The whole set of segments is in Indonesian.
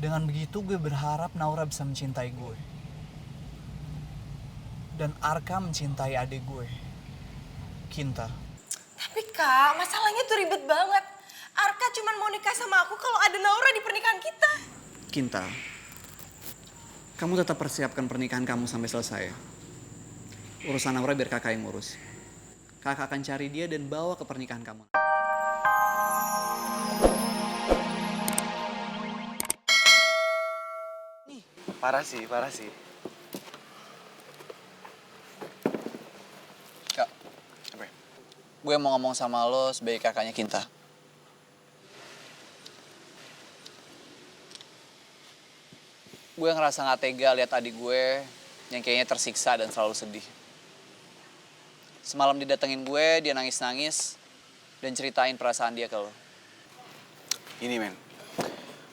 Dengan begitu gue berharap Naura bisa mencintai gue. Dan Arka mencintai adik gue, Kinta. Tapi Kak, masalahnya tuh ribet banget. Arka cuma mau nikah sama aku kalau ada Naura di pernikahan kita. Kinta, kamu tetap persiapkan pernikahan kamu sampai selesai. Urusan Naura biar kakak yang ngurus. Kakak akan cari dia dan bawa ke pernikahan kamu. Parah sih, parah sih. Kak, Apa ya? gue mau ngomong sama lo sebagai kakaknya Kinta. Gue ngerasa gak tega lihat adik gue yang kayaknya tersiksa dan selalu sedih. Semalam didatengin gue, dia nangis-nangis dan ceritain perasaan dia ke lo. Ini men,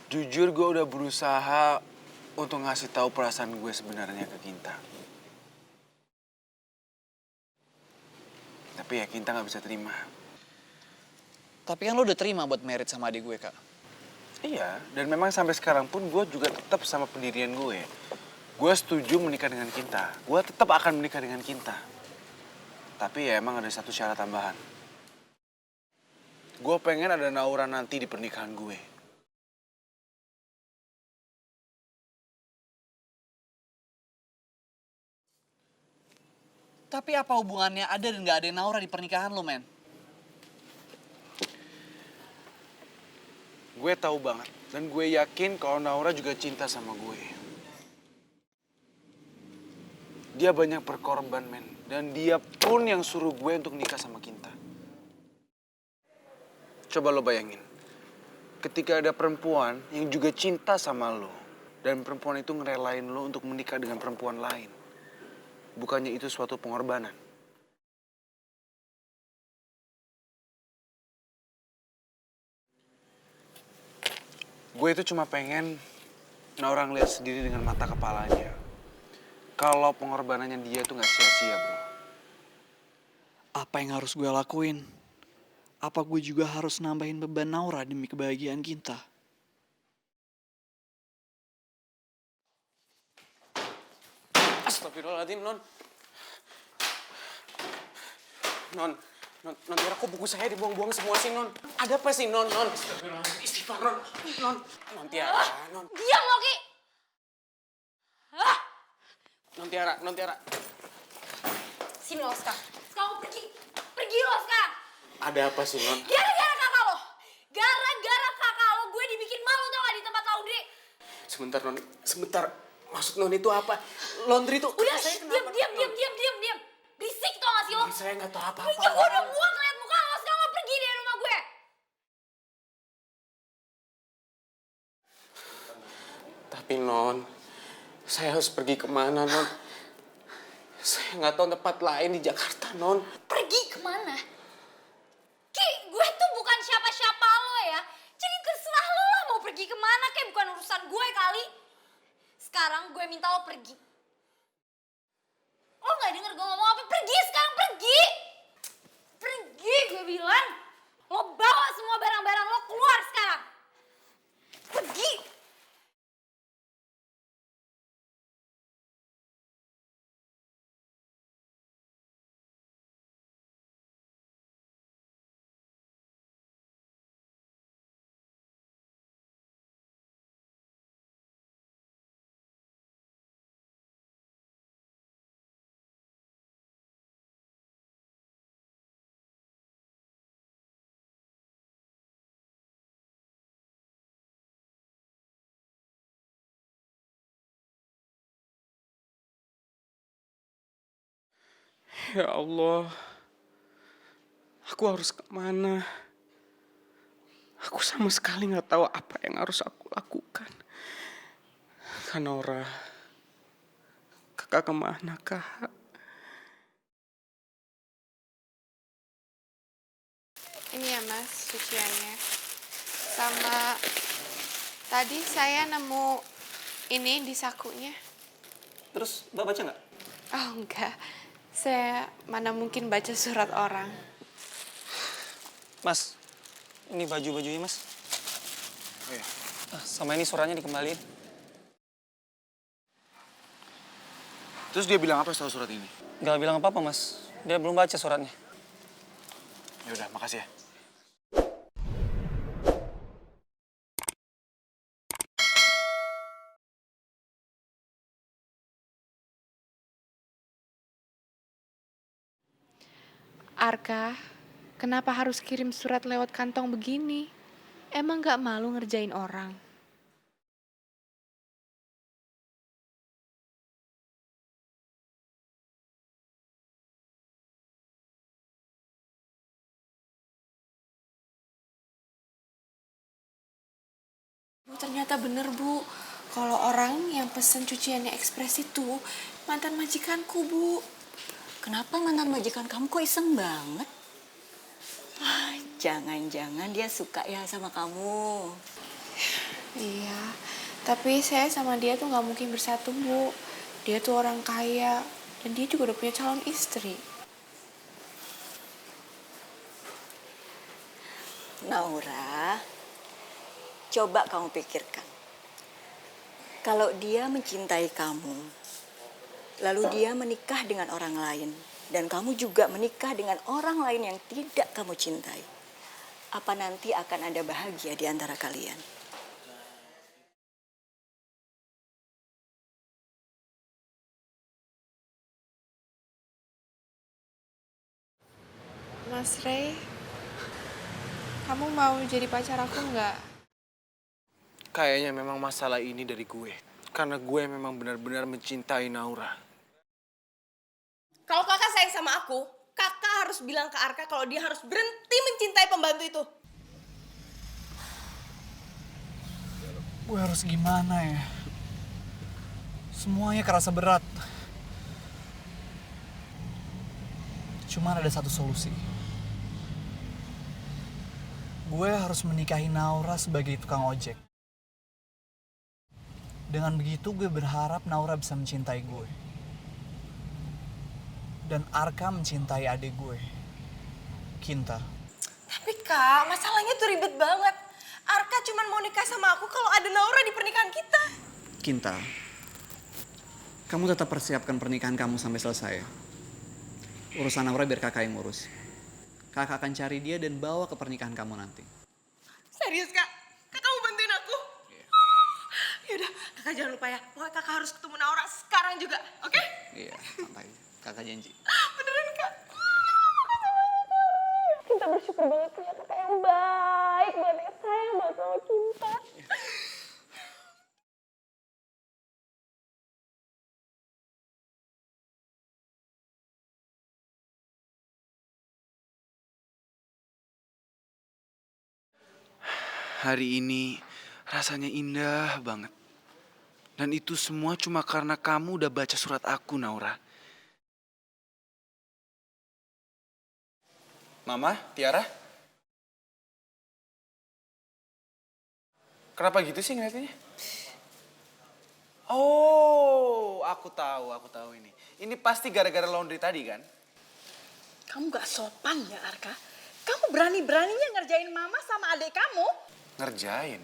jujur gue udah berusaha untuk ngasih tahu perasaan gue sebenarnya ke Kinta. Tapi ya Kinta nggak bisa terima. Tapi kan lo udah terima buat merit sama adik gue, Kak. Iya, dan memang sampai sekarang pun gue juga tetap sama pendirian gue. Gue setuju menikah dengan Kinta. Gue tetap akan menikah dengan Kinta. Tapi ya emang ada satu syarat tambahan. Gue pengen ada Naura nanti di pernikahan gue. Tapi apa hubungannya ada dan gak ada Naura di pernikahan lo, men? Gue tahu banget, dan gue yakin kalau Naura juga cinta sama gue. Dia banyak berkorban, men. Dan dia pun yang suruh gue untuk nikah sama Kinta. Coba lo bayangin. Ketika ada perempuan yang juga cinta sama lo. Dan perempuan itu ngerelain lo untuk menikah dengan perempuan lain. Bukannya itu suatu pengorbanan? Gue itu cuma pengen Naura ngeliat sendiri dengan mata kepalanya. Kalau pengorbanannya dia tuh gak sia-sia, bro. Apa yang harus gue lakuin? Apa gue juga harus nambahin beban Naura demi kebahagiaan Kinta? Astagfirullahaladzim, Non. Non, Tiara, kok buku saya dibuang-buang semua sih, Non? Ada apa sih, Non? Astagfirullahaladzim, istighfar, Non Tiara, Non. Diam Loki! Hah? Non Tiara. Sini lo sekarang. Sekarang pergi. Pergi lo sekarang. Ada apa sih, Non? Gara-gara kakak lo. Gara-gara kakak lo gue dibikin malu tau gak di tempat laundry. Sebentar, Non. Sebentar. Maksud Non itu apa? Laundry itu... Udah, saya diam. Berisik tau gak sih lo? Saya nggak tahu apa-apa. Ya gue udah muak ngeliat muka lo. Sekarang lo pergi dari rumah gue. Tapi, Non, saya harus pergi kemana, Non? Saya nggak tahu tempat lain di Jakarta, Non. Pergi kemana? Ki, gue tuh bukan siapa-siapa lo ya. Jadi terserah lo lah mau pergi kemana. Kayak bukan urusan gue kali. Sekarang gue minta lo pergi. Lo gak denger gue ngomong apa? Pergi sekarang, pergi! Pergi gue bilang. Lo bawa semua barang-barang lo keluar sekarang. Pergi! Ya Allah. Aku harus kemana? Aku sama sekali nggak tahu apa yang harus aku lakukan. Kanora, kakak kemana, Kak? Ini ya Mas, cuciannya. Sama tadi saya nemu ini di sakunya. Terus Mbak baca nggak? Oh enggak, saya mana mungkin baca surat orang. Mas, ini baju-bajunya, Mas. Oh, iya. Sama ini suratnya dikembaliin. Terus dia bilang apa soal surat ini? Gak bilang apa-apa, Mas. Dia belum baca suratnya. Ya udah, makasih ya. Arka, kenapa harus kirim surat lewat kantong begini? Emang gak malu ngerjain orang? Bu, ternyata bener, Bu. Kalau orang yang pesen cuciannya Express itu mantan majikanku, Bu. Kenapa mantan majikan kamu kok iseng banget? Ah, jangan-jangan dia suka ya sama kamu. Iya, tapi saya sama dia tuh nggak mungkin bersatu, Bu. Dia tuh orang kaya, dan dia juga udah punya calon istri. Naura, coba kamu pikirkan. Kalau dia mencintai kamu, lalu dia menikah dengan orang lain, dan kamu juga menikah dengan orang lain yang tidak kamu cintai, apa nanti akan ada bahagia di antara kalian? Mas Rey, kamu mau jadi pacar aku nggak? Kayaknya memang masalah ini dari gue. Karena gue memang benar-benar mencintai Naura. Kalau kakak sayang sama aku, kakak harus bilang ke Arka kalau dia harus berhenti mencintai pembantu itu. Gue harus gimana ya? Semuanya kerasa berat. Cuma ada satu solusi. Gue harus menikahi Naura sebagai tukang ojek. Dengan begitu gue berharap Naura bisa mencintai gue. Dan Arka mencintai adik gue, Kinta. Tapi kak, masalahnya tuh ribet banget. Arka cuma mau nikah sama aku kalau ada Naura di pernikahan kita. Kinta, kamu tetap persiapkan pernikahan kamu sampai selesai ya. Urusan Naura biar kakak yang ngurus. Kakak akan cari dia dan bawa ke pernikahan kamu nanti. Serius kak? Kakak mau bantuin aku? Yaudah, kakak jangan lupa ya. Pokoknya kakak harus ketemu Naura sekarang juga, oke? Iya, santai. Kakak janji. Beneran kak? Kita bersyukur banget punya kakak yang baik banget, yang sayang banget sama kita. Hari ini rasanya indah banget. Dan itu semua cuma karena kamu udah baca surat aku, Naura. Mama, Tiara? Kenapa gitu sih ngeliatinnya? Oh, aku tahu ini. Ini pasti gara-gara laundry tadi kan? Kamu gak sopan ya Arka? Kamu berani-beraninya ngerjain mama sama adik kamu? Ngerjain?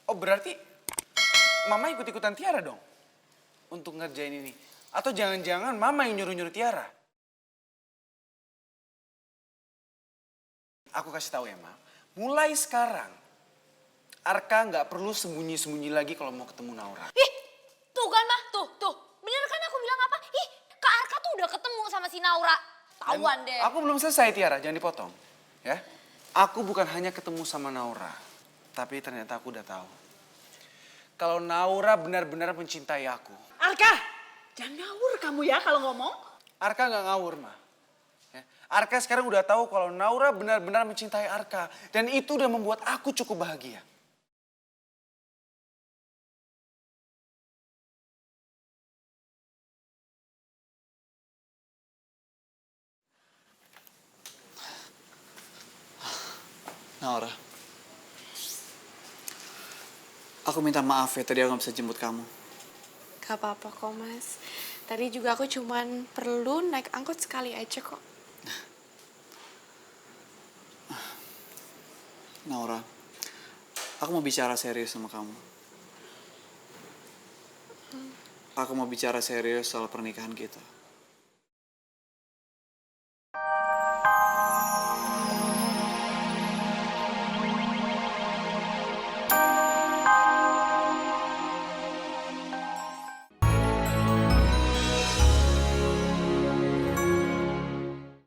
Oh berarti Mama ikut-ikutan Tiara dong? Untuk ngerjain ini. Atau jangan-jangan Mama yang nyuruh-nyuruh Tiara? Aku kasih tahu ya, Ma. Mulai sekarang, Arka nggak perlu sembunyi-sembunyi lagi kalau mau ketemu Naura. Ih, tuh kan mah, tuh. Bener kan aku bilang apa? Ih, Kak Arka tuh udah ketemu sama si Naura. Tawan deh. Aku belum selesai, Tiara. Jangan dipotong. Ya. Aku bukan hanya ketemu sama Naura. Tapi ternyata aku udah tahu. Kalau Naura benar-benar mencintai aku. Arka, jangan ngawur kamu ya kalau ngomong. Arka nggak ngawur, Ma. Ya. Arka sekarang udah tahu kalau Naura benar-benar mencintai Arka. Dan itu udah membuat aku cukup bahagia. Naura. Aku minta maaf ya tadi aku gak bisa jemput kamu. Gak apa-apa kok, Mas. Tadi juga aku cuman perlu naik angkot sekali aja kok. Naura, aku mau bicara serius sama kamu. Aku mau bicara serius soal pernikahan kita.